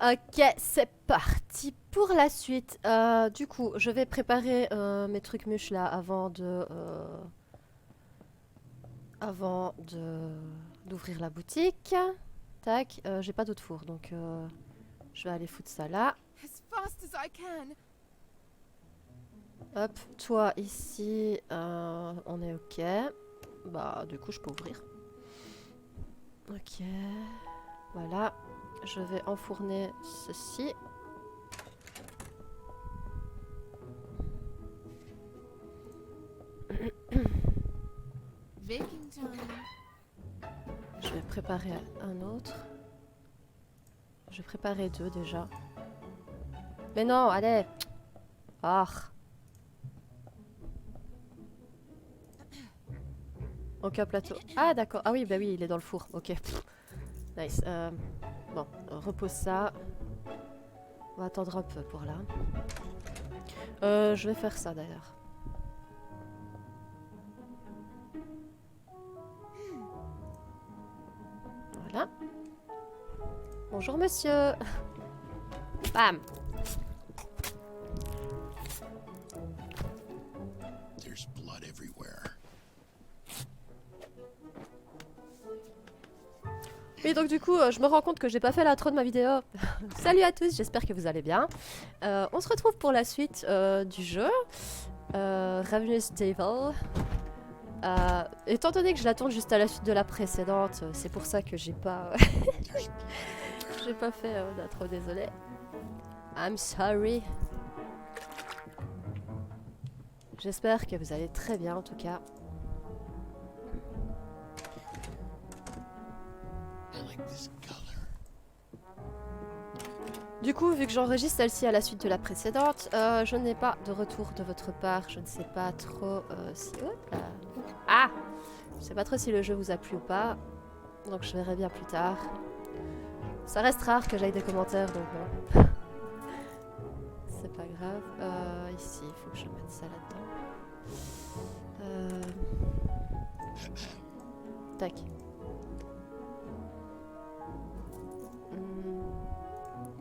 Ok, c'est parti pour la suite. Du coup, je vais préparer mes trucs mûches là avant de d'ouvrir la boutique. Tac, j'ai pas d'autre four donc je vais aller foutre ça là. As fast as I can. Hop, toi ici, on est ok. Bah, du coup, je peux ouvrir. Ok, voilà. Je vais enfourner ceci. Baking time. Je vais préparer un autre. Je vais préparer deux déjà. Mais non, allez. Ah. Aucun plateau. Ah d'accord. Ah oui, bah oui, il est dans le four. Ok. Pff. Nice. Bon, repose ça. On va attendre un peu pour là. Je vais faire ça d'ailleurs. Voilà. Bonjour monsieur. Bam. There's blood everywhere. Oui, donc du coup, je me rends compte que j'ai pas fait l'intro de ma vidéo. Salut à tous, j'espère que vous allez bien. On se retrouve pour la suite du jeu. Ravenous Devil. Étant donné que je la tourne juste à la suite de la précédente, c'est pour ça que j'ai pas, j'ai pas fait d'intro, désolé. I'm sorry. J'espère que vous allez très bien en tout cas. I like this color. Du coup, vu que j'enregistre celle-ci à la suite de la précédente, je n'ai pas de retour de votre part. Je ne sais pas trop si... Hop là. Ah! Je sais pas trop si le jeu vous a plu ou pas. Donc je verrai bien plus tard. Ça reste rare que j'aille des commentaires, donc bon. C'est pas grave. Ici, il faut que je mette ça là-dedans. Tac.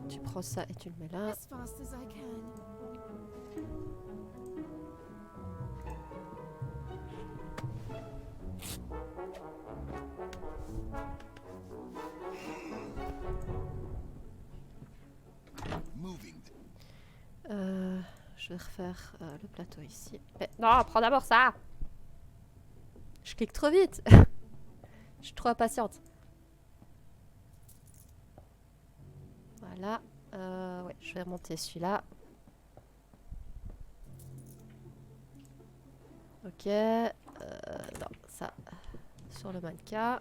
Tu prends ça et tu le mets là. As fast as I can. Moving. Je vais refaire le plateau ici. Mais non, prends d'abord ça! Je clique trop vite! Je suis trop impatiente. Voilà. Ouais, je vais remonter celui-là. Ok. Non, ça. Sur le mannequin.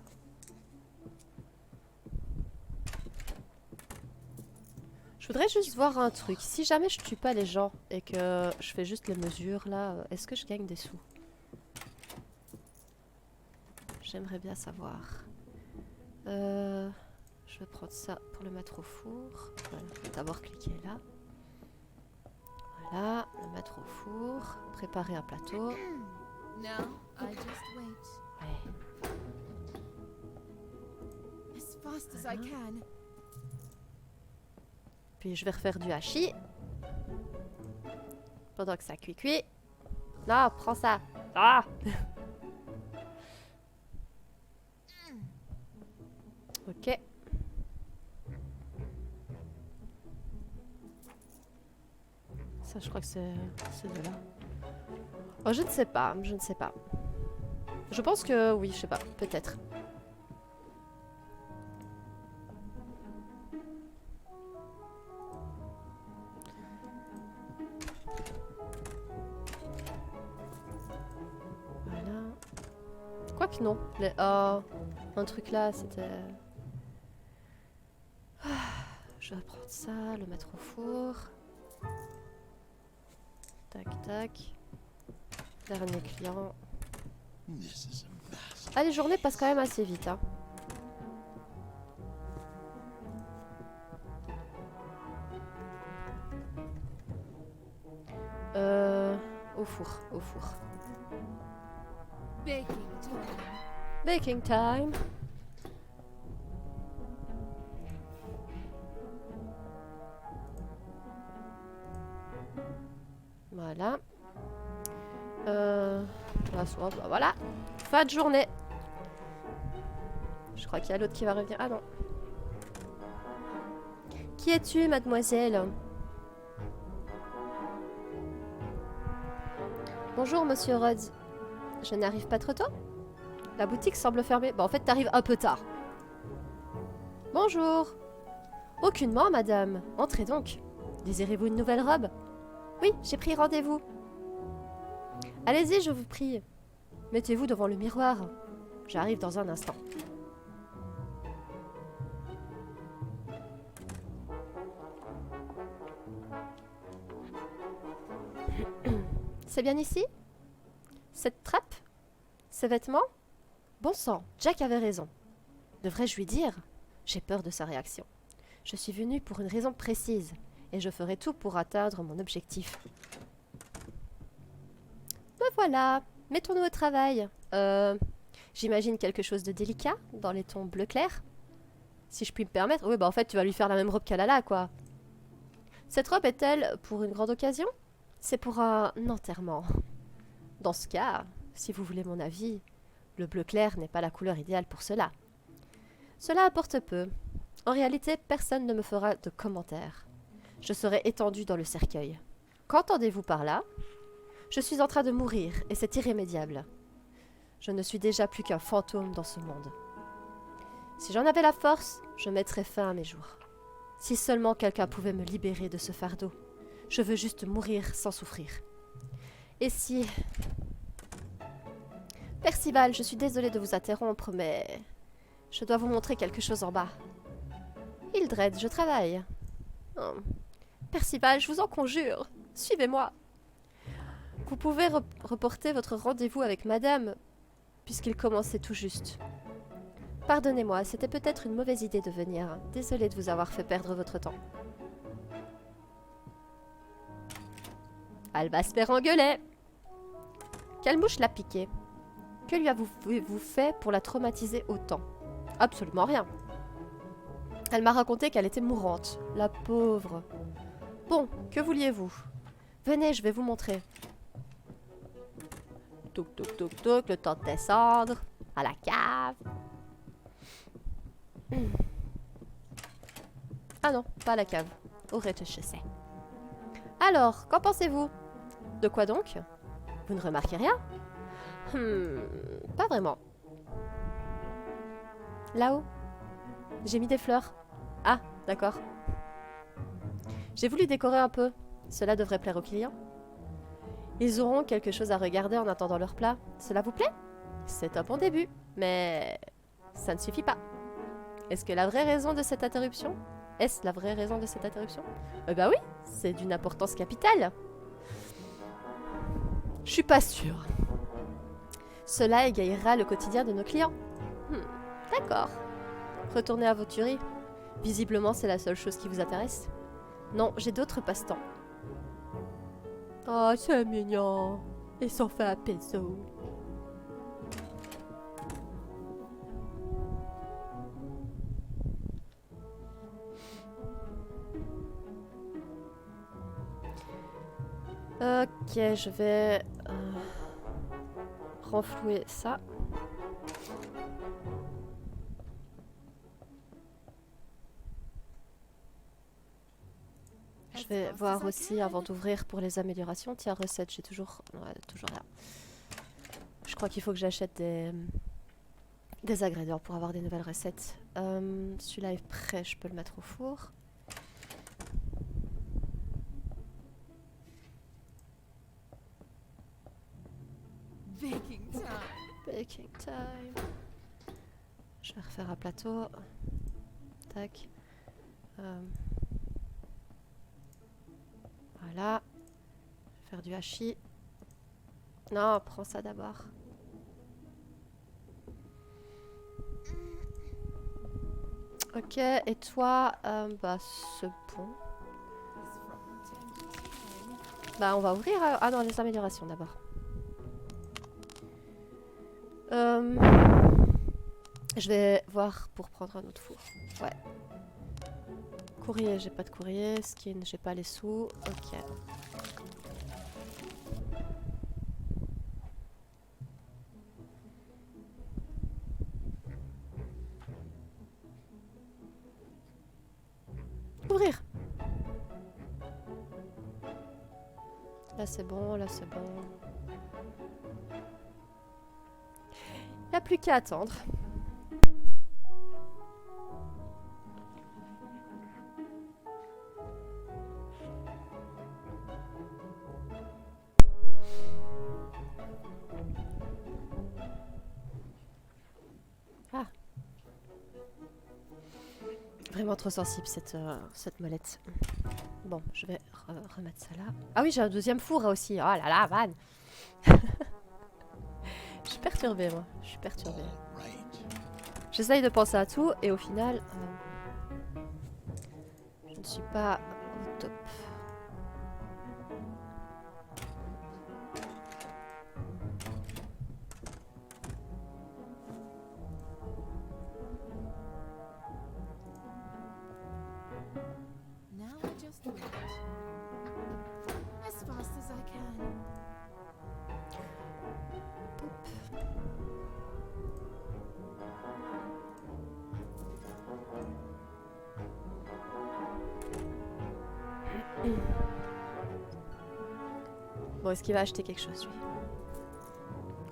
Je voudrais juste voir un truc. Si jamais je tue pas les gens et que je fais juste les mesures là, est-ce que je gagne des sous? J'aimerais bien savoir. Je vais prendre ça pour le mettre au four. Voilà, je vais d'abord cliquer là. Voilà, le mettre au four. Préparer un plateau. Now I just wait. Ouais. As fast as I can. Puis je vais refaire du hachis. Pendant que ça cuit. Non, prends ça. Ah! Ok. Ça, je crois que c'est de là. Oh, je ne sais pas, je ne sais pas. Je pense que oui, je sais pas, peut-être. Voilà. Quoique non. Un truc là, c'était... Je vais prendre ça, le mettre au four. Tac, tac. Dernier client. This is a mess. Ah, les journées passent quand même assez vite, hein. Au four, au four. Baking time. Baking time. Voilà. La soif, bah voilà. Fin de journée. Je crois qu'il y a l'autre qui va revenir. Ah non. Qui es-tu, mademoiselle? Bonjour, monsieur Rhodes. Je n'arrive pas trop tôt? La boutique semble fermée. Bah en fait, t'arrives un peu tard. Bonjour. Aucunement, madame. Entrez donc. Désirez-vous une nouvelle robe? Oui, j'ai pris rendez-vous. Allez-y, je vous prie. Mettez-vous devant le miroir. J'arrive dans un instant. C'est bien ici? Cette trappe? Ces vêtements? Bon sang, Jack avait raison. Devrais-je lui dire? J'ai peur de sa réaction. Je suis venue pour une raison précise, et je ferai tout pour atteindre mon objectif. Me voilà, mettons-nous au travail. J'imagine quelque chose de délicat, dans les tons bleu clair. Si je puis me permettre, oui, bah en fait, tu vas lui faire la même robe qu'Alala, quoi. Cette robe est-elle pour une grande occasion? C'est pour un enterrement. Dans ce cas, si vous voulez mon avis, le bleu clair n'est pas la couleur idéale pour cela. Cela apporte peu. En réalité, personne ne me fera de commentaires. Je serai étendue dans le cercueil. Qu'entendez-vous par là? Je suis en train de mourir, et c'est irrémédiable. Je ne suis déjà plus qu'un fantôme dans ce monde. Si j'en avais la force, je mettrais fin à mes jours. Si seulement quelqu'un pouvait me libérer de ce fardeau. Je veux juste mourir sans souffrir. Et si... Percival, je suis désolée de vous interrompre, mais... Je dois vous montrer quelque chose en bas. Hildred, je travaille. Oh. Percival, je vous en conjure. Suivez-moi. Vous pouvez reporter votre rendez-vous avec madame, puisqu'il commençait tout juste. Pardonnez-moi, c'était peut-être une mauvaise idée de venir. Désolée de vous avoir fait perdre votre temps. Elle va se faire engueuler. Quelle mouche l'a piqué? Que lui avez-vous fait pour la traumatiser autant? Absolument rien. Elle m'a raconté qu'elle était mourante. La pauvre. Bon, que vouliez-vous? Venez, je vais vous montrer. Toc, toc, toc, toc, le temps de descendre. À la cave. Ah non, pas à la cave. Au rez-de-chaussée. Alors, qu'en pensez-vous? De quoi donc? Vous ne remarquez rien? Pas vraiment. Là-haut? J'ai mis des fleurs. Ah, d'accord. J'ai voulu décorer un peu. Cela devrait plaire aux clients. Ils auront quelque chose à regarder en attendant leur plat. Cela vous plaît? C'est un bon début, mais ça ne suffit pas. Est-ce que la vraie raison de cette interruption? Est-ce la vraie raison de cette interruption? Bah oui, c'est d'une importance capitale. Je suis pas sûre. Cela égayera le quotidien de nos clients. D'accord. Retournez à vos tueries. Visiblement, c'est la seule chose qui vous intéresse. Non, j'ai d'autres passe-temps. Oh, c'est mignon. Ils sont faits à peso. Ok, je vais renflouer ça. Je vais voir aussi avant d'ouvrir pour les améliorations. Tiens, recette, j'ai toujours... Ouais, toujours rien. Je crois qu'il faut que j'achète des ingrédients pour avoir des nouvelles recettes. Celui-là est prêt, je peux le mettre au four. Baking time. Baking time. Je vais refaire un plateau. Tac. Voilà. Je vais faire du hachis. Non, prends ça d'abord. Ok, et toi, bah c'est bon. Bah on va ouvrir... Ah non, les améliorations d'abord. Je vais voir pour prendre un autre four. Ouais. Courrier, j'ai pas de courrier. Skin, j'ai pas les sous. Ok. Là c'est bon, là c'est bon. Il n'y a plus qu'à attendre. Ah. Vraiment trop sensible cette molette. Bon, je vais remettre ça là. Ah oui, j'ai un deuxième four aussi. Oh là là, man. Je suis perturbée, moi. Je suis perturbée. All right. J'essaye de penser à tout et au final, je ne suis pas au top. Now I just wait. As fast as I can. Bon, est-ce qu'il va acheter quelque chose, lui?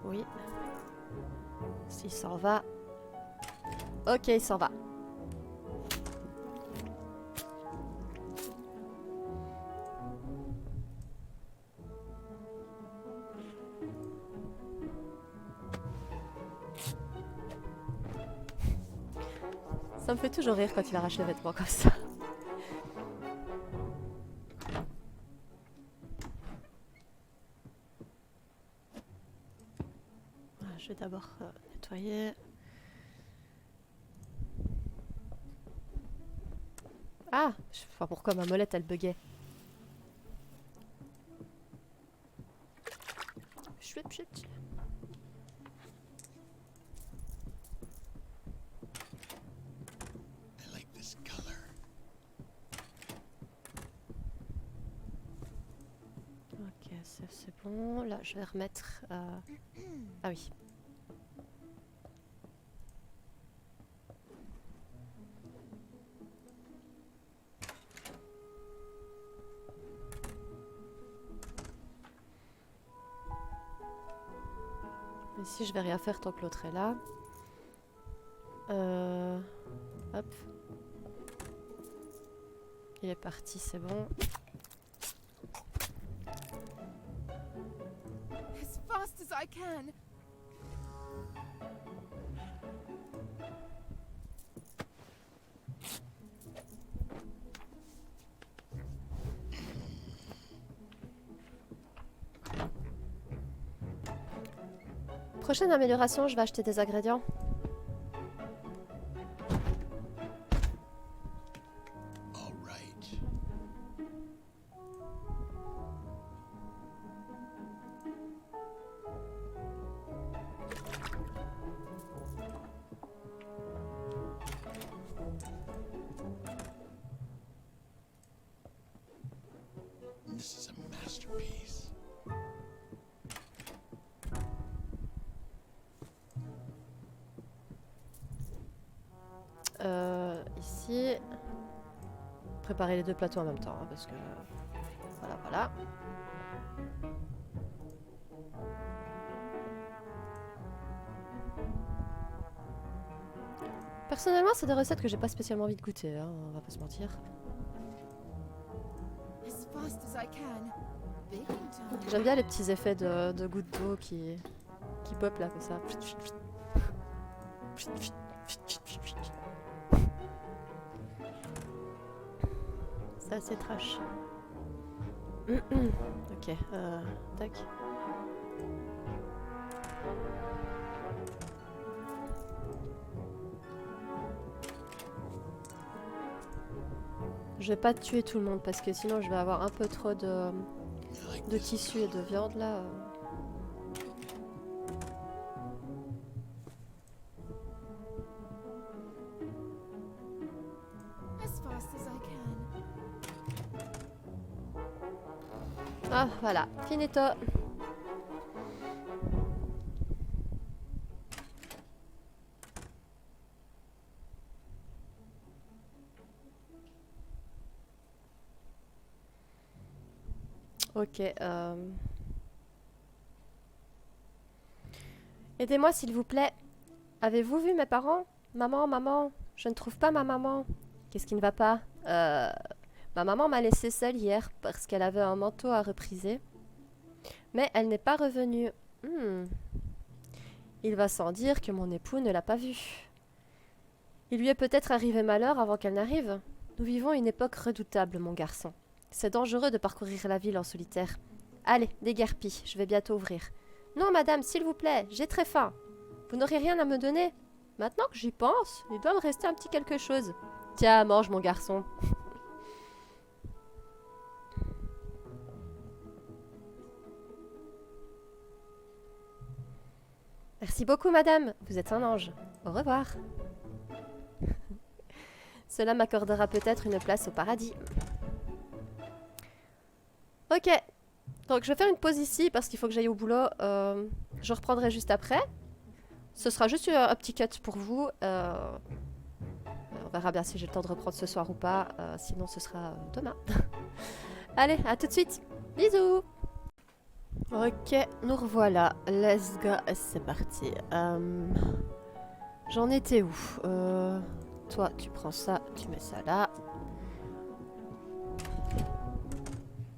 Oui. S'il s'en va. Ok, il s'en va. Ça me fait toujours rire quand il arrache les vêtements comme ça. Je vais d'abord nettoyer. Ah, je sais pas pourquoi ma molette elle buguait. Chut, chut. I like this color. Ok, c'est bon. Là, je vais remettre. Ah oui. Ici, je vais rien faire tant que l'autre est là. Hop. Il est parti, c'est bon. As fast as I can. Prochaine amélioration, je vais acheter des ingrédients. All right. This is a masterpiece. Ici, préparer les deux plateaux en même temps, hein, parce que voilà. Personnellement, c'est des recettes que j'ai pas spécialement envie de goûter, hein, on va pas se mentir. As fast as I can. Baking time. J'aime bien les petits effets de gouttes d'eau qui pop là comme ça. C'est assez trash. Ok, tac. Je vais pas tuer tout le monde parce que sinon je vais avoir un peu trop de tissu et de viande là. As fast as I can. Ah voilà, finito. Ok. Aidez-moi s'il vous plaît. Avez-vous vu mes parents? Maman, maman, je ne trouve pas ma maman. Qu'est-ce qui ne va pas? Ma maman m'a laissée seule hier parce qu'elle avait un manteau à repriser. Mais elle n'est pas revenue. Il va sans dire que mon époux ne l'a pas vue. Il lui est peut-être arrivé malheur avant qu'elle n'arrive. Nous vivons une époque redoutable, mon garçon. C'est dangereux de parcourir la ville en solitaire. Allez, déguerpis, je vais bientôt ouvrir. Non, madame, s'il vous plaît, j'ai très faim. Vous n'aurez rien à me donner? Maintenant que j'y pense, il doit me rester un petit quelque chose. Tiens, mange, mon garçon. Merci beaucoup, madame. Vous êtes un ange. Au revoir. Cela m'accordera peut-être une place au paradis. Ok. Donc, je vais faire une pause ici parce qu'il faut que j'aille au boulot. Je reprendrai juste après. Ce sera juste un petit cut pour vous. On verra bien si j'ai le temps de reprendre ce soir ou pas. Sinon, ce sera demain. Allez, à tout de suite. Bisous. Ok, nous revoilà. Let's go, c'est parti. J'en étais où? Toi, tu prends ça, tu mets ça là.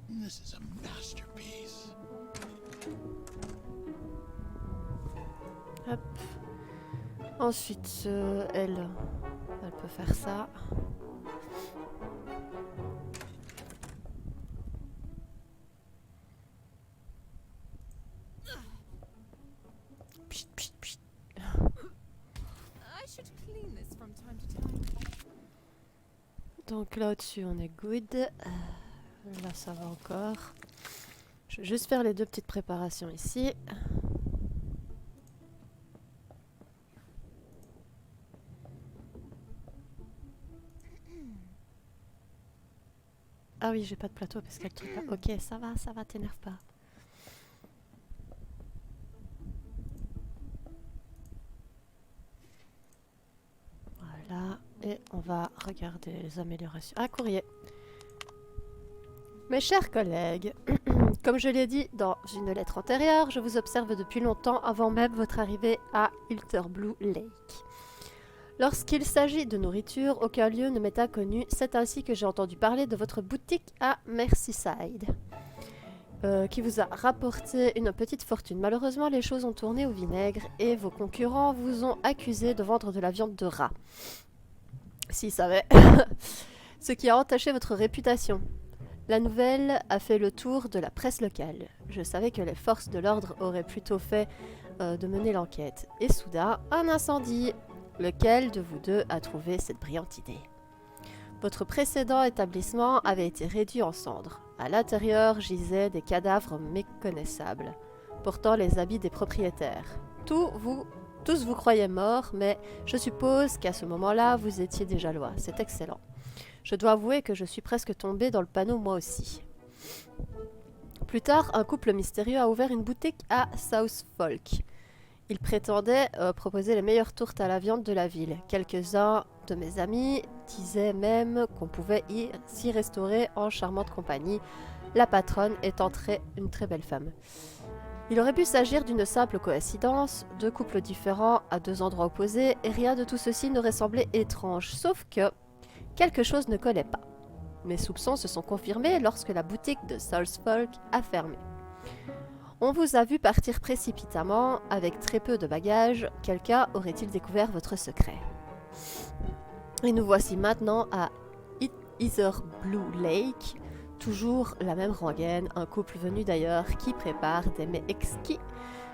This is a masterpiece. Hop. Ensuite, elle peut faire ça. Pchit, pchit, pchit. I should clean this from time to time. Donc là au-dessus, on est good. Là, ça va encore. Je vais juste faire les deux petites préparations ici. Ah oui, j'ai pas de plateau parce qu'elle truc là. Ok, ça va, t'énerve pas. Voilà, et on va regarder les améliorations. Ah, courrier. Mes chers collègues, comme je l'ai dit dans une lettre antérieure, je vous observe depuis longtemps avant même votre arrivée à Ilterblue Lake. Lorsqu'il s'agit de nourriture, aucun lieu ne m'est inconnu. C'est ainsi que j'ai entendu parler de votre boutique à Merseyside, qui vous a rapporté une petite fortune. Malheureusement, les choses ont tourné au vinaigre et vos concurrents vous ont accusé de vendre de la viande de rat. S'ils savaient. Ce qui a entaché votre réputation. La nouvelle a fait le tour de la presse locale. Je savais que les forces de l'ordre auraient plutôt fait de mener l'enquête. Et soudain, un incendie. Lequel de vous deux a trouvé cette brillante idée? Votre précédent établissement avait été réduit en cendres. À l'intérieur gisaient des cadavres méconnaissables, portant les habits des propriétaires. Tous vous croyez morts, mais je suppose qu'à ce moment-là, vous étiez déjà loin. C'est excellent. Je dois avouer que je suis presque tombée dans le panneau moi aussi. Plus tard, un couple mystérieux a ouvert une boutique à Southfolk. Il prétendait proposer les meilleures tourtes à la viande de la ville. Quelques-uns de mes amis disaient même qu'on pouvait s'y restaurer en charmante compagnie, la patronne étant une très belle femme. Il aurait pu s'agir d'une simple coïncidence, deux couples différents à deux endroits opposés, et rien de tout ceci n'aurait semblé étrange, sauf que quelque chose ne collait pas. Mes soupçons se sont confirmés lorsque la boutique de Southfolk a fermé. On vous a vu partir précipitamment, avec très peu de bagages. Quelqu'un aurait-il découvert votre secret? Et nous voici maintenant à Ilterblue Lake, toujours la même rengaine, un couple venu d'ailleurs qui prépare des mets exquis.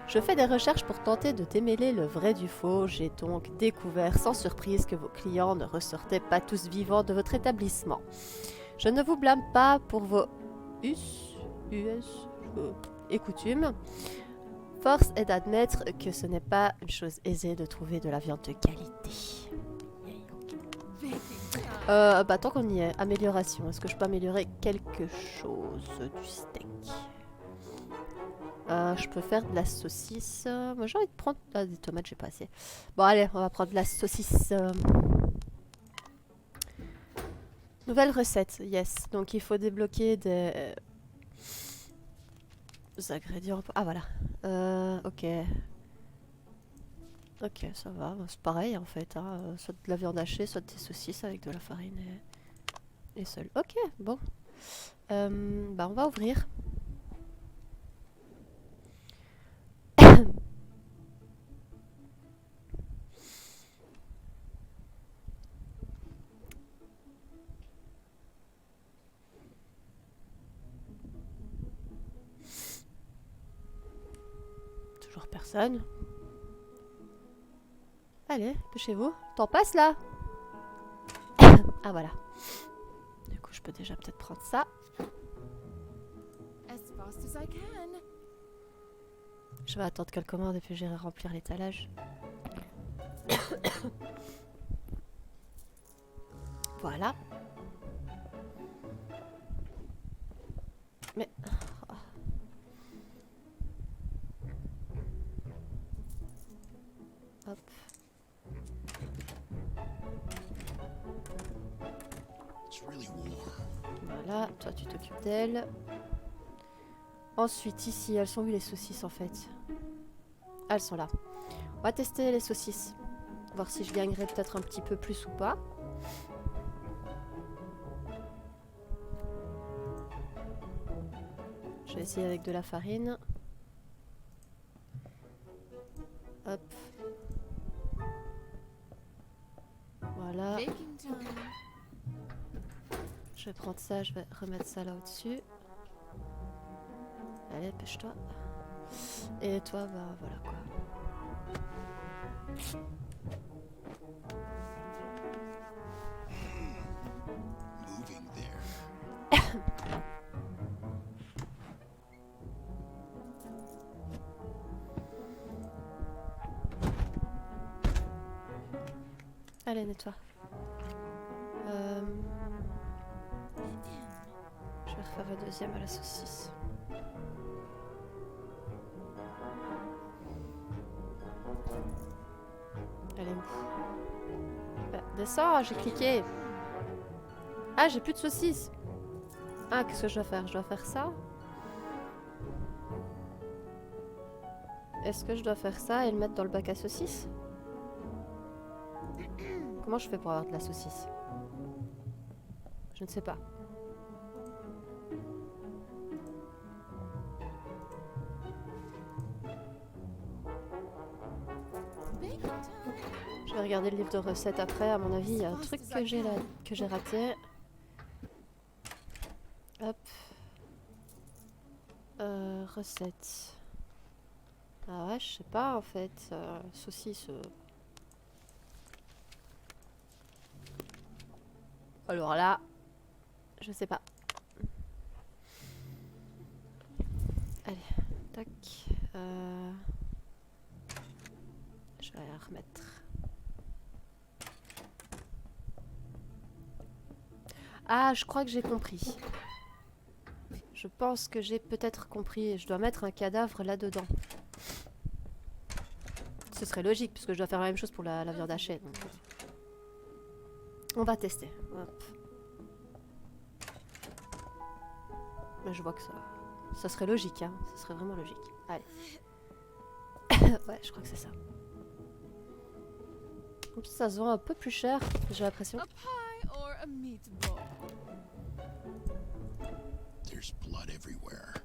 Je fais des recherches pour tenter de démêler le vrai du faux. J'ai donc découvert sans surprise que vos clients ne ressortaient pas tous vivants de votre établissement. Je ne vous blâme pas pour vos et coutumes. Force est d'admettre que ce n'est pas une chose aisée de trouver de la viande de qualité. Tant qu'on y est, amélioration. Est-ce que je peux améliorer quelque chose du steak? Je peux faire de la saucisse. Moi j'ai envie de prendre des tomates, j'ai pas assez. Bon allez, on va prendre de la saucisse. Nouvelle recette, yes. Donc il faut débloquer Les ingrédients... Ah voilà. Ok. Ok, ça va. Bah, c'est pareil en fait. Hein. Soit de la viande hachée, soit des saucisses avec de la farine et seul. Ok, bon. Bah on va ouvrir. Toujours personne. Allez, dépêchez-vous. T'en passes là? Ah voilà. Du coup, je peux déjà peut-être prendre ça. As fast as I can. Je vais attendre qu'elle commande et puis j'irai remplir l'étalage. Voilà. Mais... oh. Hop. It's really warm. Voilà, toi tu t'occupes d'elle. Ensuite, ici, elles sont où les saucisses en fait? Ah, elles sont là. On va tester les saucisses. Voir si je gagnerai peut-être un petit peu plus ou pas. Je vais essayer avec de la farine. Hop. Voilà. Baking time. Je vais prendre ça, je vais remettre ça là au-dessus. Allez, pêche-toi. Et toi, bah voilà quoi. Moving there. Allez, nettoie. Je vais refaire la deuxième à la saucisse. Elle est où? Bah, descends, j'ai cliqué. Ah, j'ai plus de saucisses. Ah, qu'est-ce que je dois faire? Je dois faire ça? Est-ce que je dois faire ça et le mettre dans le bac à saucisses? Comment je fais pour avoir de la saucisse? Je ne sais pas. Baking time. Je vais regarder le livre de recettes après. À mon avis, il y a un truc que j'ai raté. Hop. Recettes. Ah ouais, je sais pas en fait. Saucisse. Alors là, je sais pas. Allez, tac. Je vais la remettre. Ah, je crois que j'ai compris. Je pense que j'ai peut-être compris. Je dois mettre un cadavre là-dedans. Ce serait logique, puisque je dois faire la même chose pour la viande hachée. Donc. On va tester. Hop. Mais je vois que ça serait logique, hein. Ça serait vraiment logique. Allez. Ouais, je crois que c'est ça. En plus, ça se vend un peu plus cher, j'ai l'impression. A pie or a meatball? There's blood everywhere.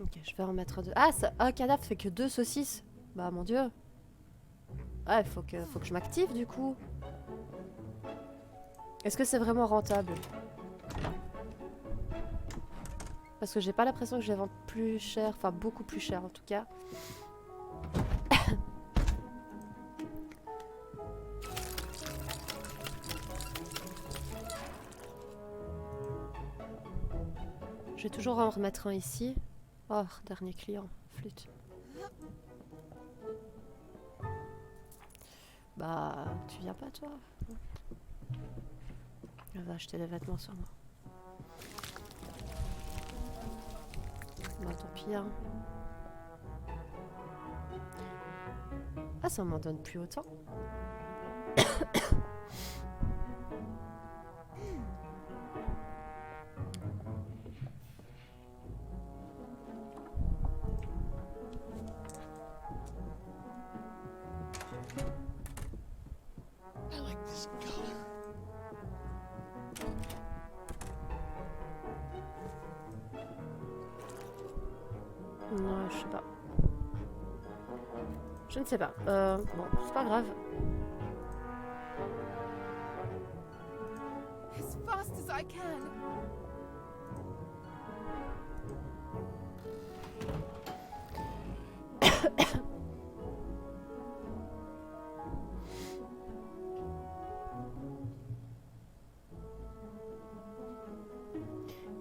Ok, je vais en mettre deux. Ah, ça, un cadavre fait que 2 saucisses. Bah mon dieu. Ah, il faut que je m'active du coup. Est-ce que c'est vraiment rentable? Parce que j'ai pas l'impression que je les vends plus cher, enfin beaucoup plus cher en tout cas. Je vais toujours en remettre un ici. Oh, dernier client, flûte. Bah, tu viens pas toi? Elle va acheter des vêtements sur moi. Bah tant pis hein. Ah ça m'en donne plus autant. Je ne sais pas. Bon, c'est pas grave. As fast as I can.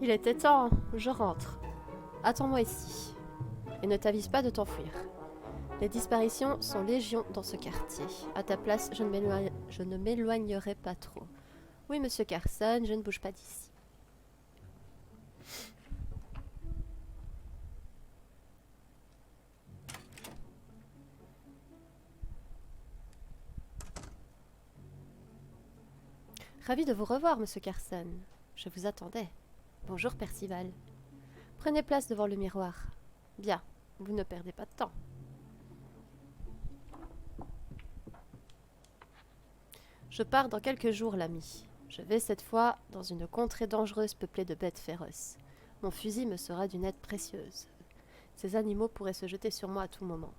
Il était temps, je rentre. Attends-moi ici. Et ne t'avise pas de t'enfuir. Les disparitions sont légion dans ce quartier. À ta place, je ne m'éloignerai pas trop. Oui, monsieur Carson, je ne bouge pas d'ici. Ravi de vous revoir, monsieur Carson. Je vous attendais. Bonjour, Percival. Prenez place devant le miroir. Bien, vous ne perdez pas de temps. Je pars dans quelques jours, l'ami. Je vais cette fois dans une contrée dangereuse peuplée de bêtes féroces. Mon fusil me sera d'une aide précieuse. Ces animaux pourraient se jeter sur moi à tout moment.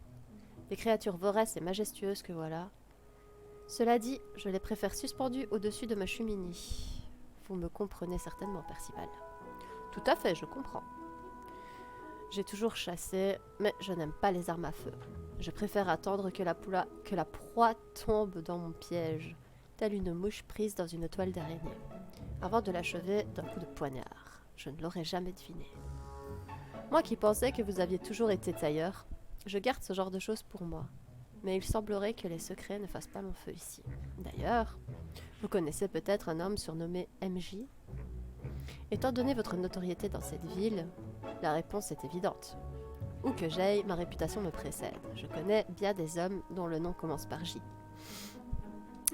Des créatures voraces et majestueuses que voilà. Cela dit, je les préfère suspendus au-dessus de ma cheminée. Vous me comprenez certainement, Percival. Tout à fait, je comprends. J'ai toujours chassé, mais je n'aime pas les armes à feu. Je préfère attendre que la proie tombe dans mon piège, telle une mouche prise dans une toile d'araignée, avant de l'achever d'un coup de poignard. Je ne l'aurais jamais deviné. Moi qui pensais que vous aviez toujours été tailleur, je garde ce genre de choses pour moi. Mais il semblerait que les secrets ne fassent pas long feu ici. D'ailleurs, vous connaissez peut-être un homme surnommé MJ? Étant donné votre notoriété dans cette ville, la réponse est évidente. Où que j'aille, ma réputation me précède. Je connais bien des hommes dont le nom commence par J.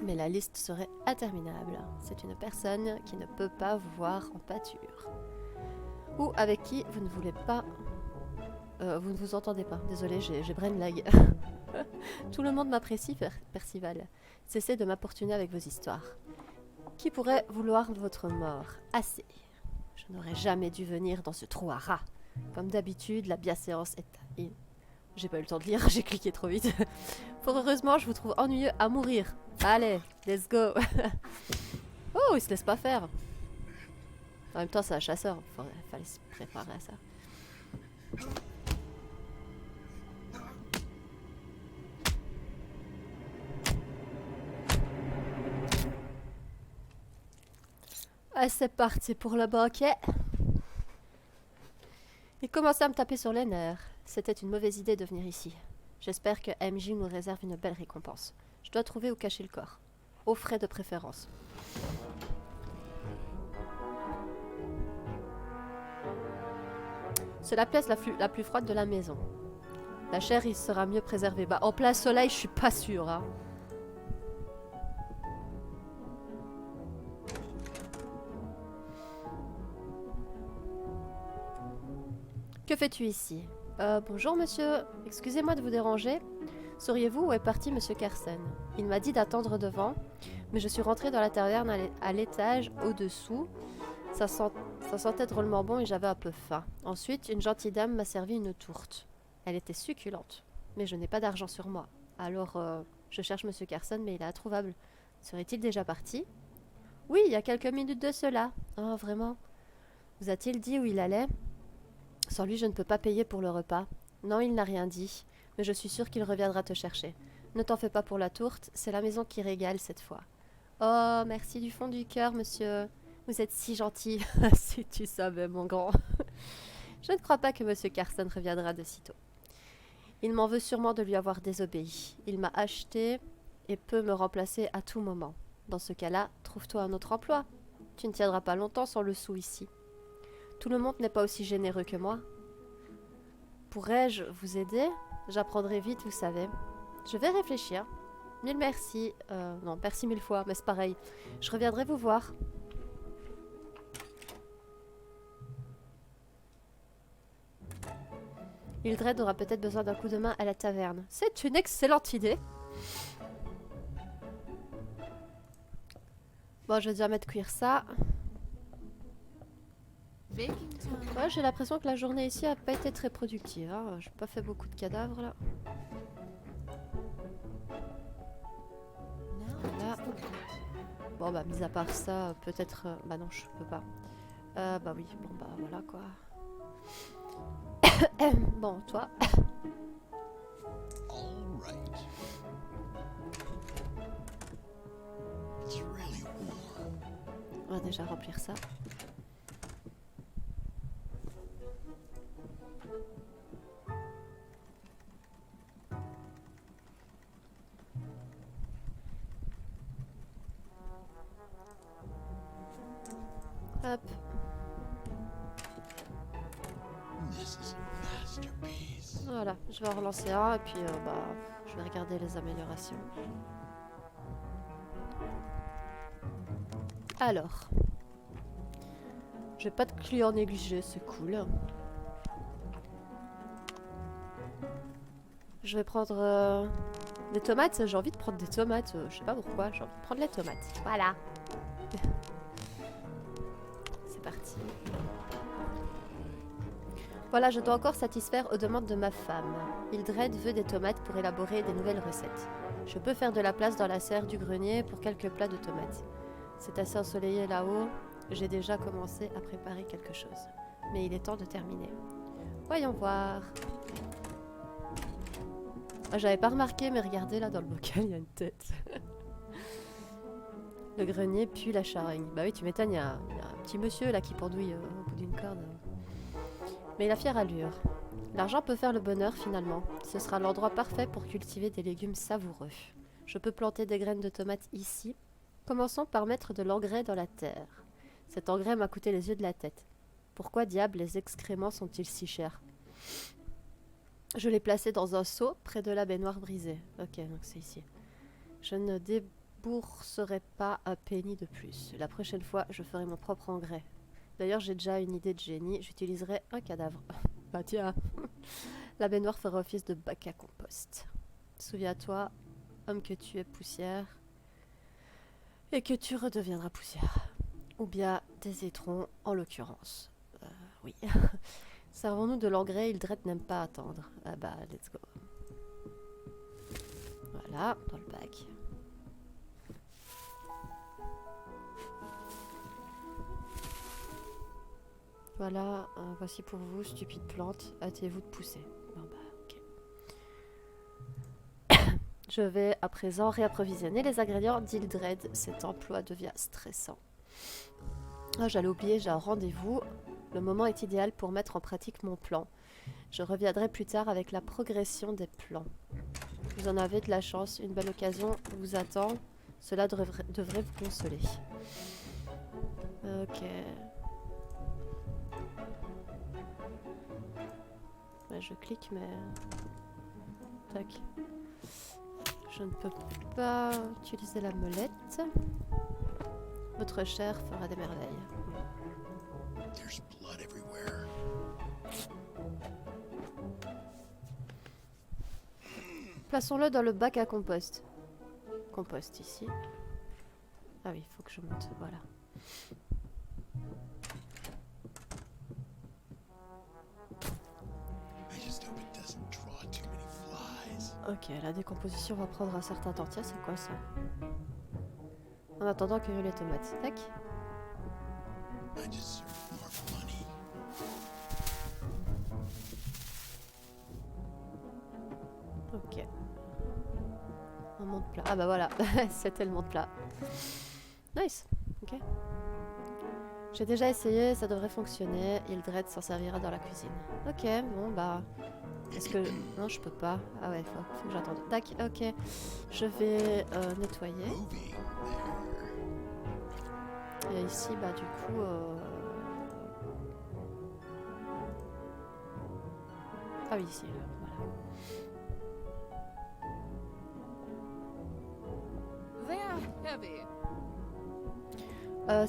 Mais la liste serait interminable. C'est une personne qui ne peut pas vous voir en pâture. Ou avec qui vous ne voulez pas... vous ne vous entendez pas. Désolé, j'ai brain lag. Tout le monde m'apprécie, Percival. Cessez de m'importuner avec vos histoires. Qui pourrait vouloir votre mort? Assez. Je n'aurais jamais dû venir dans ce trou à rats. Comme d'habitude, la bienséance est... J'ai pas eu le temps de lire, j'ai cliqué trop vite. Fort heureusement, je vous trouve ennuyeux à mourir. Allez, let's go. Oh, il se laisse pas faire. En même temps, c'est un chasseur. Fallait se préparer à ça. Ah, c'est parti pour le banquet. Il commençait à me taper sur les nerfs. C'était une mauvaise idée de venir ici. J'espère que MJ nous réserve une belle récompense. Je dois trouver où cacher le corps. Aux frais de préférence. C'est la pièce la plus froide de la maison. La chair y sera mieux préservée. Bah, en plein soleil, je suis pas sûre, hein. Que fais-tu ici? Bonjour monsieur, excusez-moi de vous déranger. Sauriez-vous où est parti monsieur Carson? Il m'a dit d'attendre devant, mais je suis rentrée dans la taverne à l'étage au-dessous. Ça sentait drôlement bon et j'avais un peu faim. Ensuite, une gentille dame m'a servi une tourte. Elle était succulente, mais je n'ai pas d'argent sur moi. Alors, je cherche monsieur Carson, mais il est introuvable. Serait-il déjà parti? Oui, il y a quelques minutes de cela. Oh, vraiment? Vous a-t-il dit où il allait? Sans lui, je ne peux pas payer pour le repas. Non, il n'a rien dit, mais je suis sûre qu'il reviendra te chercher. Ne t'en fais pas pour la tourte, c'est la maison qui régale cette fois. Oh, merci du fond du cœur, monsieur. Vous êtes si gentil. Si tu savais, mon grand. Je ne crois pas que monsieur Carson reviendra de sitôt. Il m'en veut sûrement de lui avoir désobéi. Il m'a acheté et peut me remplacer à tout moment. Dans ce cas-là, trouve-toi un autre emploi. Tu ne tiendras pas longtemps sans le sou ici. Tout le monde n'est pas aussi généreux que moi. Pourrais-je vous aider? J'apprendrai vite, vous savez. Je vais réfléchir. Mille merci. Non, merci mille fois, mais c'est pareil. Je reviendrai vous voir. Hildred aura peut-être besoin d'un coup de main à la taverne. C'est une excellente idée. Bon, je vais déjà mettre cuire ça. Ouais, j'ai l'impression que la journée ici a pas été très productive. Hein. J'ai pas fait beaucoup de cadavres là. Bon bah mis à part ça, peut-être... bah non, je peux pas. Bah oui, bon bah voilà quoi. Bon, toi. All right. It's really warm. On va déjà remplir ça. Hop. This is a masterpiece. Voilà, je vais en relancer un et puis bah, je vais regarder les améliorations. Alors, j'ai pas de clients négligés, c'est cool. Je vais prendre des tomates, j'ai envie de prendre des tomates, je sais pas pourquoi, j'ai envie de prendre les tomates. Voilà. C'est parti. Voilà, je dois encore satisfaire aux demandes de ma femme. Hildred veut des tomates pour élaborer des nouvelles recettes. Je peux faire de la place dans la serre du grenier pour quelques plats de tomates. C'est assez ensoleillé là-haut, j'ai déjà commencé à préparer quelque chose. Mais il est temps de terminer. Voyons voir. Ah, j'avais pas remarqué, mais regardez là dans le bocal, il y a une tête. Le grenier pue la charogne. Bah oui, tu m'étonnes, il y a un petit monsieur là qui pendouille au bout d'une corde. Mais il a fière allure. L'argent peut faire le bonheur finalement. Ce sera l'endroit parfait pour cultiver des légumes savoureux. Je peux planter des graines de tomates ici. Commençons par mettre de l'engrais dans la terre. Cet engrais m'a coûté les yeux de la tête. Pourquoi diable les excréments sont-ils si chers? Je l'ai placé dans un seau près de la baignoire brisée. Ok, donc c'est ici. Je ne débourserai pas un penny de plus. La prochaine fois, je ferai mon propre engrais. D'ailleurs, j'ai déjà une idée de génie. J'utiliserai un cadavre. Bah tiens. La baignoire fera office de bac à compost. Souviens-toi, homme, que tu es poussière et que tu redeviendras poussière. Ou bien des étrons, en l'occurrence. Oui. Servons-nous de l'engrais, Hildred n'aime pas attendre. Ah bah, let's go. Voilà, dans le bac. Voilà, voici pour vous, stupide plante. Hâtez-vous de pousser. Bon bah, ok. Je vais à présent réapprovisionner les ingrédients d'Hildred. Cet emploi devient stressant. Ah, j'allais oublier, j'ai un rendez-vous. Le moment est idéal pour mettre en pratique mon plan. Je reviendrai plus tard avec la progression des plans. Vous en avez de la chance, une belle occasion vous attend. Cela devrait vous consoler. Ok. Bah, je clique, mais... Tac. Je ne peux pas utiliser la molette. Votre chair fera des merveilles. There's blood everywhere. Plaçons-le dans le bac à compost. Compost ici. Ah oui, il faut que je monte, voilà. I just hope it doesn't draw too many flies. Ok, la décomposition va prendre un certain temps. Tiens, c'est quoi ça? En attendant, cueillir les tomates. Tac. I deserve more money. Ok. Un monde plat. Ah bah voilà, c'était le monde plat. Nice. Ok. J'ai déjà essayé, ça devrait fonctionner. Hildred s'en servira dans la cuisine. Ok, bon bah... Est-ce que... Non, je peux pas. Ah ouais, faut que j'attende. Tac, ok. Je vais nettoyer. Moving there. Et ici, bah du coup... Ah oui, ici, là, voilà. They are heavy.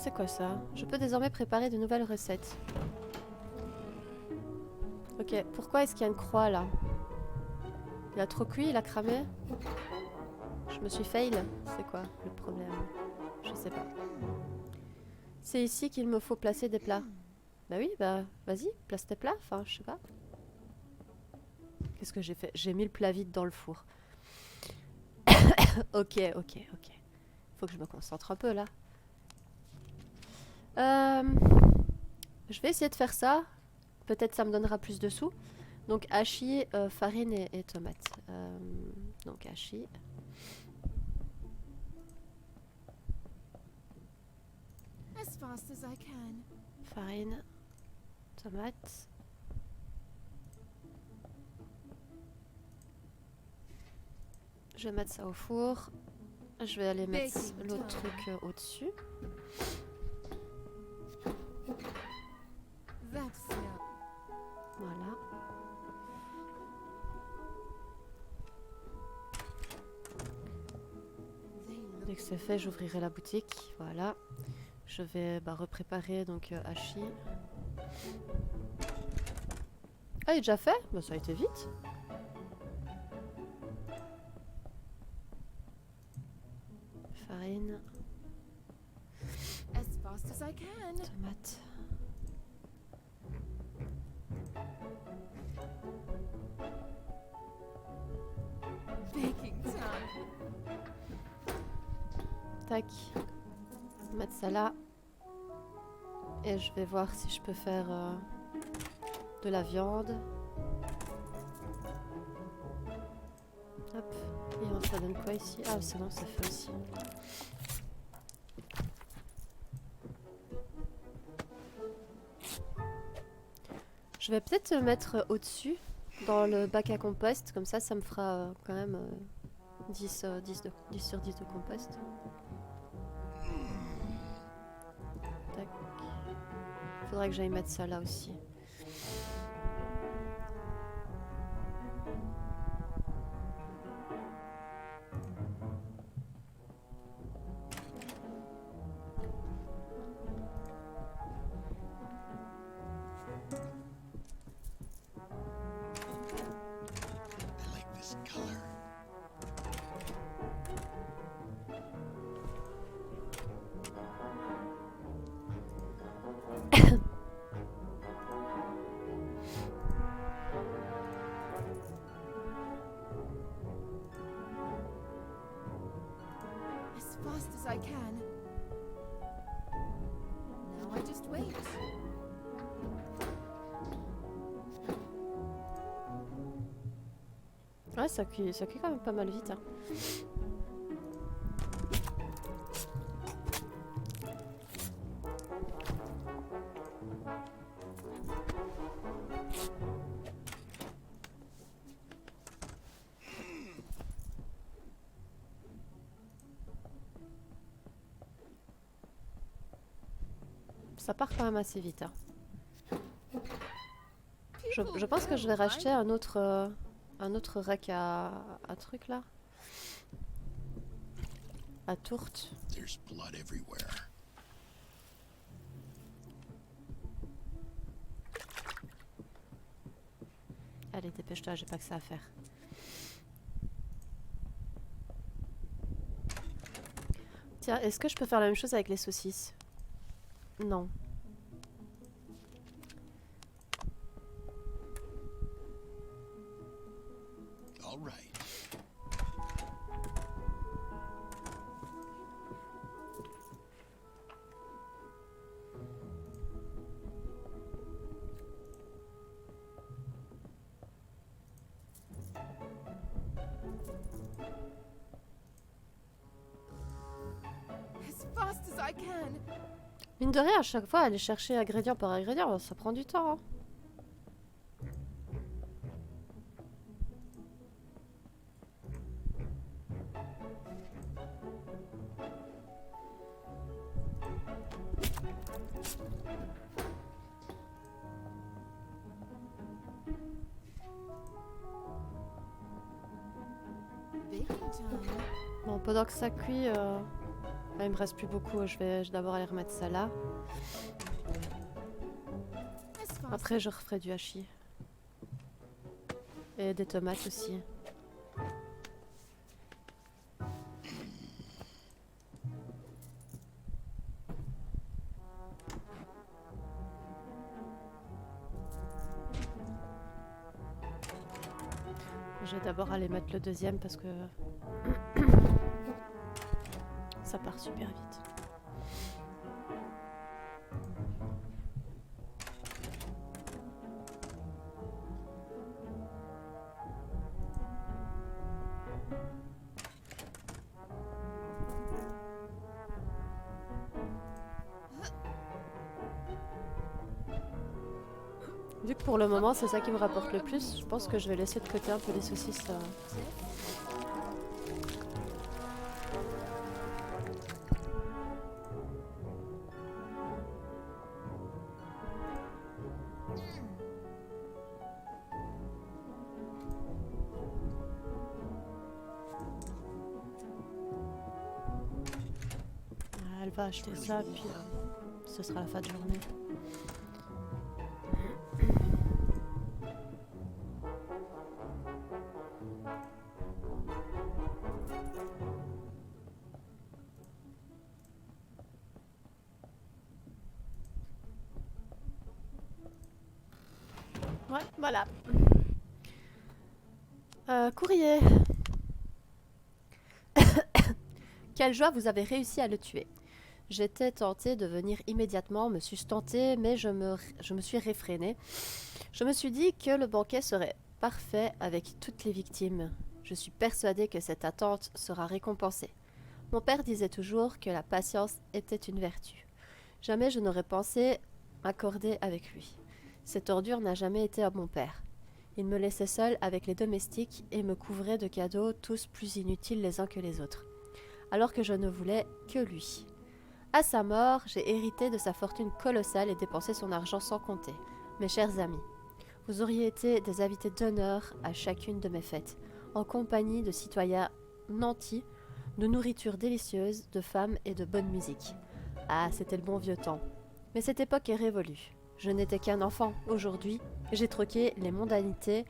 C'est quoi ça? Je peux désormais préparer de nouvelles recettes. Ok, pourquoi est-ce qu'il y a une croix là? Il a trop cuit, il a cramé? Je me suis fail? C'est quoi le problème? Je sais pas. C'est ici qu'il me faut placer des plats. Bah oui, bah vas-y, place tes plats, enfin je sais pas. Qu'est-ce que j'ai fait? J'ai mis le plat vide dans le four. Ok. Faut que je me concentre un peu là. Je vais essayer de faire ça. Peut-être ça me donnera plus de sous. Donc hachis, farine et tomates. Donc hachis. As fast as I can. Farine, tomates. Je vais mettre ça au four. Je vais aller mettre Baking l'autre time. truc au-dessus. That's no. Voilà. They look Dès que c'est fait, j'ouvrirai la boutique. Voilà. Je vais repréparer donc hachis. Ah, il est déjà fait? Bah, ça a été vite. Farine, as fast as I can. tomate. Baking time. Tac. Mettre ça là. Et je vais voir si je peux faire de la viande. Hop. Et ça donne quoi ici? Ah, c'est bon, ça fait aussi. Je vais peut-être le mettre au-dessus, dans le bac à compost. Comme ça me fera quand même 10 sur 10 de compost. Tac. Faudrait que j'aille mettre ça là aussi. I like this color. As fast as I can. Now I just wait. Ouais, ça cuit quand même pas mal vite. Hein. Ça part quand même assez vite. Hein. Je pense que je vais racheter un autre rack à truc là. À tourte. There's blood everywhere. Allez, dépêche-toi, j'ai pas que ça à faire. Tiens, est-ce que je peux faire la même chose avec les saucisses? Non. All right. As fast as I can. Mine de rien, à chaque fois, aller chercher ingrédient par ingrédient, ça prend du temps. Hein. Baking time. Bon, pendant que ça cuit, il me reste plus beaucoup. Je vais d'abord aller remettre ça là. As fast. Après, je referai du hachis. Et des tomates aussi. Je vais d'abord aller mettre le deuxième parce que Ça part super vite. Vu que pour le moment c'est ça qui me rapporte le plus, je pense que je vais laisser de côté un peu les saucisses. Elle va acheter ça, puis ce sera la fin de journée. Ouais, voilà. Courrier. Quelle joie, vous avez réussi à le tuer. J'étais tentée de venir immédiatement me sustenter, mais je me suis réfrénée. Je me suis dit que le banquet serait parfait avec toutes les victimes. Je suis persuadée que cette attente sera récompensée. Mon père disait toujours que la patience était une vertu. Jamais je n'aurais pensé m'accorder avec lui. Cette ordure n'a jamais été à mon père. Il me laissait seule avec les domestiques et me couvrait de cadeaux tous plus inutiles les uns que les autres, alors que je ne voulais que lui. À sa mort, j'ai hérité de sa fortune colossale et dépensé son argent sans compter. Mes chers amis, vous auriez été des invités d'honneur à chacune de mes fêtes, en compagnie de citoyens nantis, de nourriture délicieuse, de femmes et de bonne musique. Ah, c'était le bon vieux temps. Mais cette époque est révolue. Je n'étais qu'un enfant. Aujourd'hui, j'ai troqué les mondanités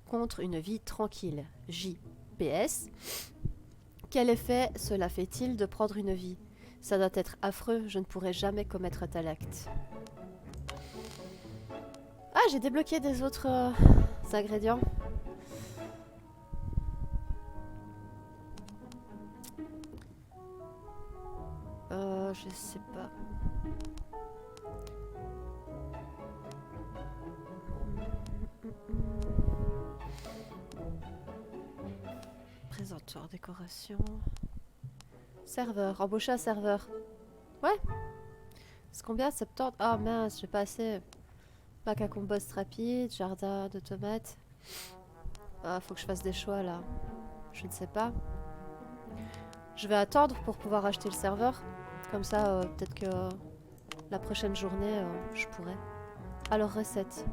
contre une vie tranquille. J.P.S. Quel effet cela fait-il de prendre une vie ? Ça doit être affreux, je ne pourrai jamais commettre tel acte. Ah, j'ai débloqué des autres ingrédients. Je sais pas. Présentoir, décoration. Serveur, embaucher un serveur. Ouais. C'est combien? 70? Ah mince, j'ai pas assez. Bac à compost rapide, jardin de tomates. Ah, faut que je fasse des choix là. Je ne sais pas. Je vais attendre pour pouvoir acheter le serveur. Comme ça, peut-être que la prochaine journée, je pourrai. Alors, recette.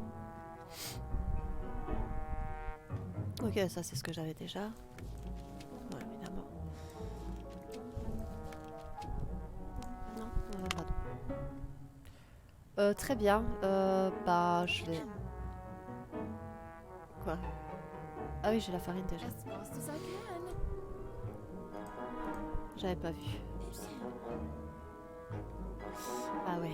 Ok, ça c'est ce que j'avais déjà. Ouais, évidemment. Non, pardon. Très bien. Bah, je vais... Quoi? Ah oui, j'ai la farine déjà. As fast as I can. J'avais pas vu. Ah ouais.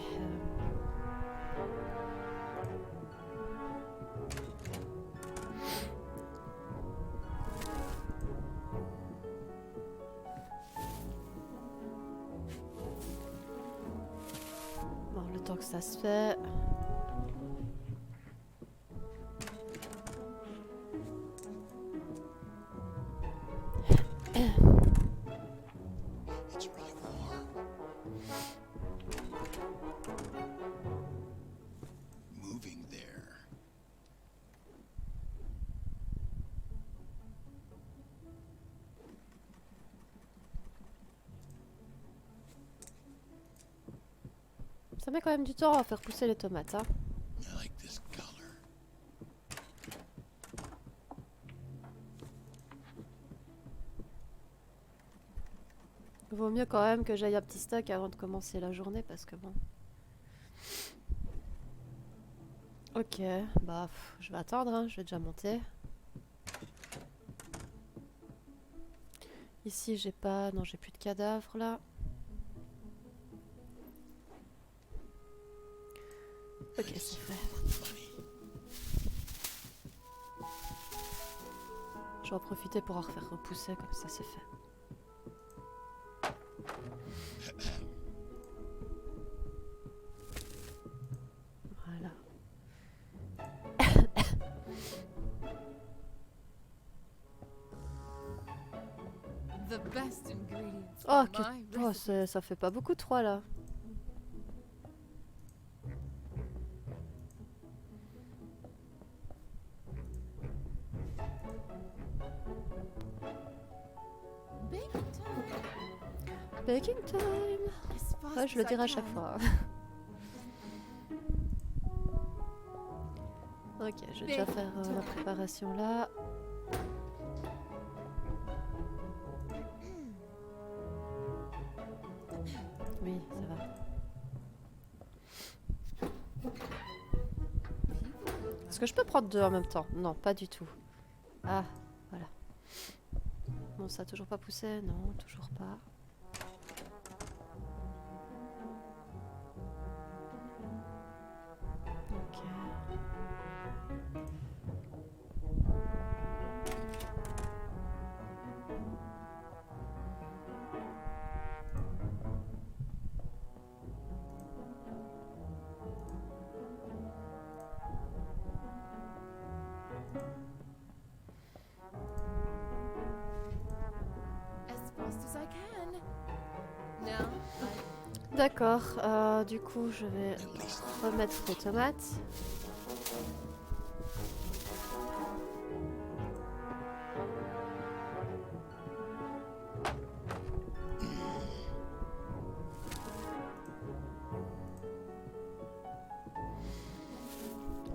Bon, le temps que ça se fait... It's really warm. Moving there. Ça met quand même du temps à faire pousser les tomates, hein. I like this color. Vaut mieux quand même que j'aille un petit stock avant de commencer la journée parce que bon... Ok, bah je vais attendre, hein, je vais déjà monter. Ici j'ai pas... Non, j'ai plus de cadavres là. Ok, c'est fait. Je vais en profiter pour en refaire repousser, comme ça c'est fait. ingredients Oh, for my oh recipe. ça fait pas beaucoup 3 là. Baking time. Baking time. As fast Ouais, je le as I dirai à chaque can. fois. Ok, je vais déjà faire la préparation là. Oui, ça va. Est-ce que je peux prendre deux en même temps? Non, pas du tout. Ah, voilà. Bon, ça a toujours pas poussé? Non, toujours pas. Ok. As fast as I can. Now, D'accord, du coup, je vais remettre les tomates.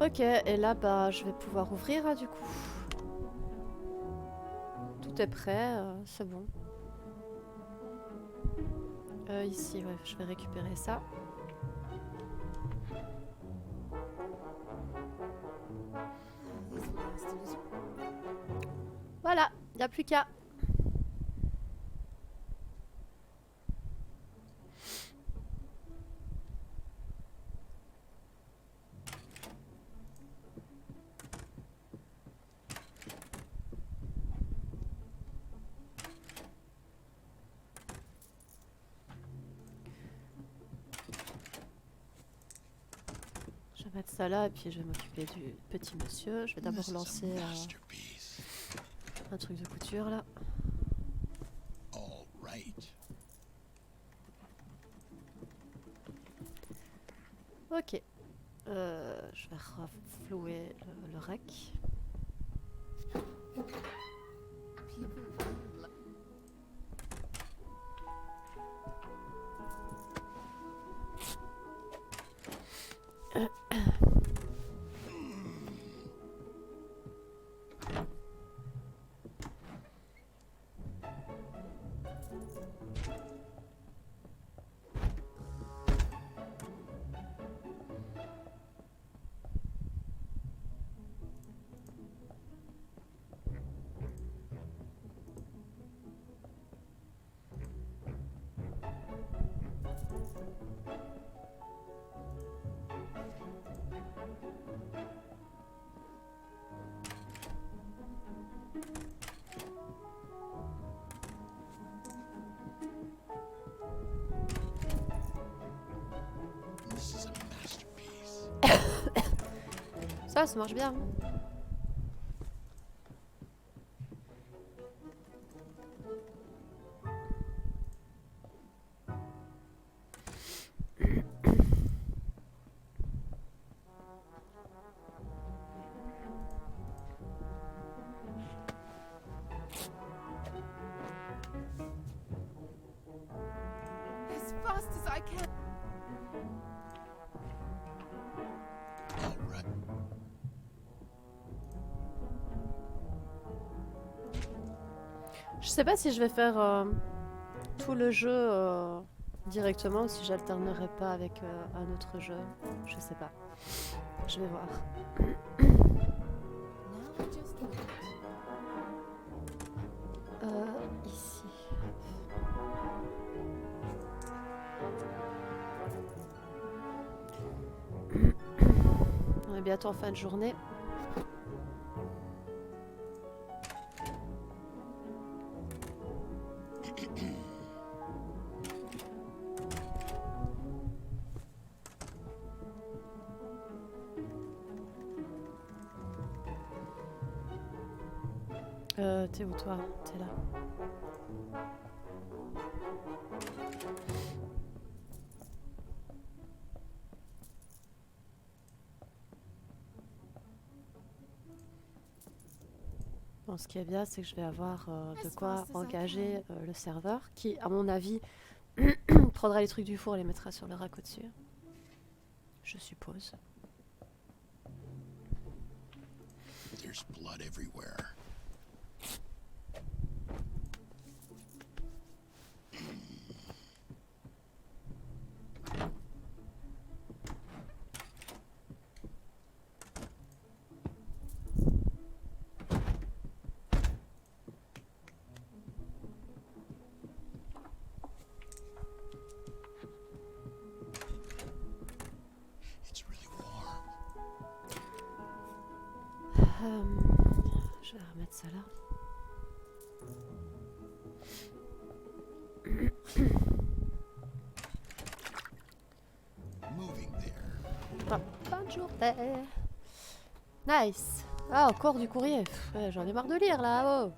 Ok, et là, bah, je vais pouvoir ouvrir, hein, du coup. Tout est prêt, c'est bon. Ici, ouais, je vais récupérer ça. these lasted as Voilà, y a plus qu'à. Je vais mettre ça là et puis je vais m'occuper du petit monsieur. Je vais d'abord This is a lancer masterpiece. un truc de couture là. All right. Ok. Je vais reflouer le rack. people. This is a masterpiece. Ça marche bien. As fast as I can. All right. Je sais pas si je vais faire tout le jeu directement ou si j'alternerai pas avec un autre jeu. Je sais pas. Je vais voir. Now I just wait. Ici. On est bientôt en fin de journée. T'es où toi? T'es là. Bon, ce qui est bien, c'est que je vais avoir de quoi engager le serveur qui, à mon avis, prendra les trucs du four et les mettra sur le rack au-dessus. Je suppose. There's blood everywhere. It's really warm. Je vais remettre ça là. Moving there. Bonne journée. Nice. Ah, encore du courrier. Pff, ouais, j'en ai marre de lire là. Oh.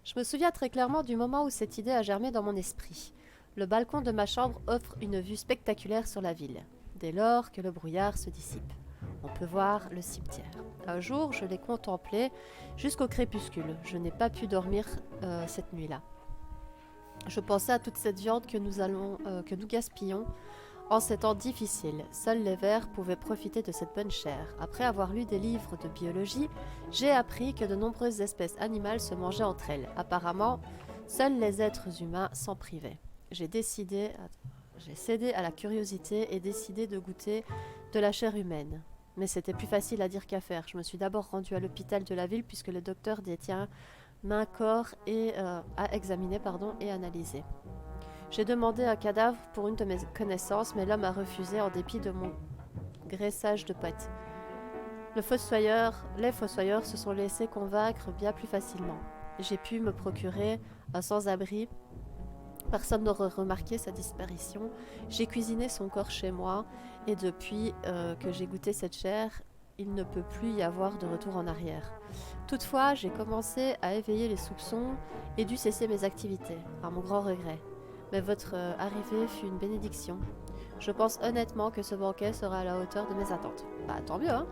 Je me souviens très clairement du moment où cette idée a germé dans mon esprit. Le balcon de ma chambre offre une vue spectaculaire sur la ville, dès lors que le brouillard se dissipe. On peut voir le cimetière. Un jour, je l'ai contemplé jusqu'au crépuscule. Je n'ai pas pu dormir cette nuit-là. Je pensais à toute cette viande que nous gaspillons en ces temps difficiles. Seuls les vers pouvaient profiter de cette bonne chair. Après avoir lu des livres de biologie, j'ai appris que de nombreuses espèces animales se mangeaient entre elles. Apparemment, seuls les êtres humains s'en privaient. J'ai cédé à la curiosité et décidé de goûter de la chair humaine. Mais c'était plus facile à dire qu'à faire. Je me suis d'abord rendue à l'hôpital de la ville puisque le docteur détient main corps et à examiner et analyser. J'ai demandé un cadavre pour une de mes connaissances, mais l'homme a refusé en dépit de mon graissage de poète. Les fossoyeurs se sont laissés convaincre bien plus facilement. J'ai pu me procurer un sans-abri. Personne n'aurait remarqué sa disparition. J'ai cuisiné son corps chez moi et depuis que j'ai goûté cette chair, il ne peut plus y avoir de retour en arrière. Toutefois, j'ai commencé à éveiller les soupçons et dû cesser mes activités, à mon grand regret. Mais votre arrivée fut une bénédiction. Je pense honnêtement que ce banquet sera à la hauteur de mes attentes. Bah tant mieux, hein.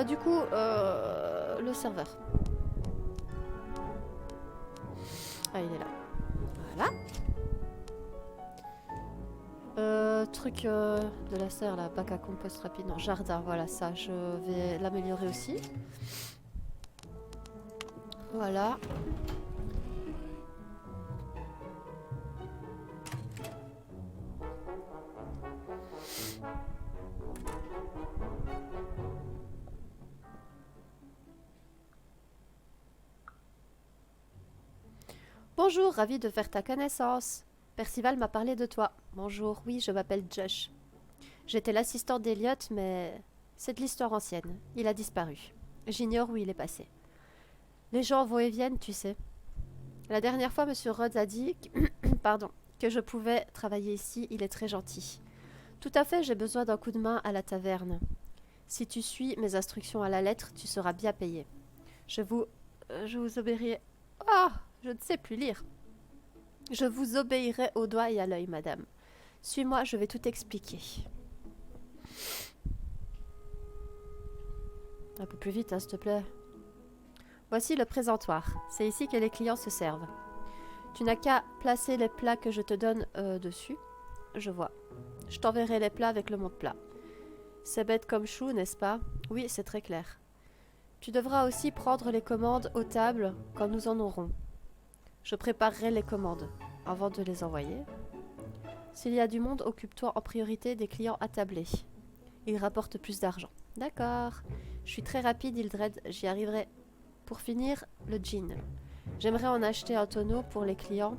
Du coup, le serveur. Ah, il est là. Voilà. Truc de la serre, là, bac à compost rapide. Non, jardin, voilà, ça, je vais l'améliorer aussi. Voilà. Bonjour, ravi de faire ta connaissance. Percival m'a parlé de toi. Bonjour, oui, je m'appelle Josh. J'étais l'assistant d'Eliot, mais c'est de l'histoire ancienne. Il a disparu. J'ignore où il est passé. Les gens vont et viennent, tu sais. La dernière fois, Monsieur Rhodes a dit que je pouvais travailler ici. Il est très gentil. Tout à fait, j'ai besoin d'un coup de main à la taverne. Si tu suis mes instructions à la lettre, tu seras bien payé. Je vous obéirai... Ah, je ne sais plus lire. Je vous obéirai au doigt et à l'œil, madame. Suis-moi, je vais tout expliquer. Un peu plus vite, hein, s'il te plaît. Voici le présentoir. C'est ici que les clients se servent. Tu n'as qu'à placer les plats que je te donne dessus. Je vois. Je t'enverrai les plats avec le monte-plat. C'est bête comme chou, n'est-ce pas? Oui, c'est très clair. Tu devras aussi prendre les commandes aux tables quand nous en aurons. Je préparerai les commandes avant de les envoyer. S'il y a du monde, occupe-toi en priorité des clients attablés. Ils rapportent plus d'argent. D'accord. Je suis très rapide, Hildred. J'y arriverai. Pour finir, le gin. J'aimerais en acheter un tonneau pour les clients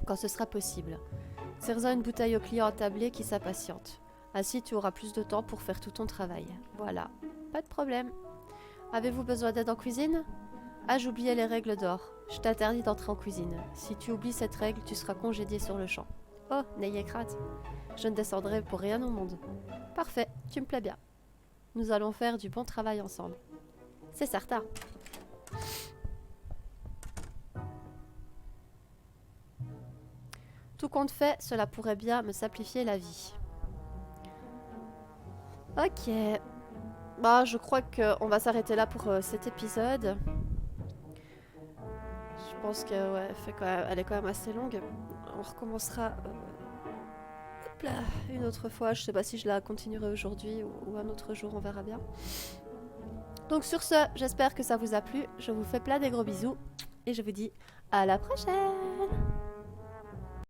quand ce sera possible. Sers-en une bouteille aux clients attablés qui s'impatientent. Ainsi, tu auras plus de temps pour faire tout ton travail. Voilà. Pas de problème. Avez-vous besoin d'aide en cuisine? Ah, j'oubliais les règles d'or. Je t'interdis d'entrer en cuisine. Si tu oublies cette règle, tu seras congédié sur le champ. Oh, n'ayez crainte. Je ne descendrai pour rien au monde. Parfait, tu me plais bien. Nous allons faire du bon travail ensemble. C'est certain. Tout compte fait, cela pourrait bien me simplifier la vie. Ok. Bah, je crois qu'on va s'arrêter là pour cet épisode. Je pense que ouais, elle est quand même assez longue. On recommencera hop là, une autre fois. Je sais pas si je la continuerai aujourd'hui ou un autre jour, on verra bien. Donc sur ce, j'espère que ça vous a plu. Je vous fais plein de gros bisous et je vous dis à la prochaine.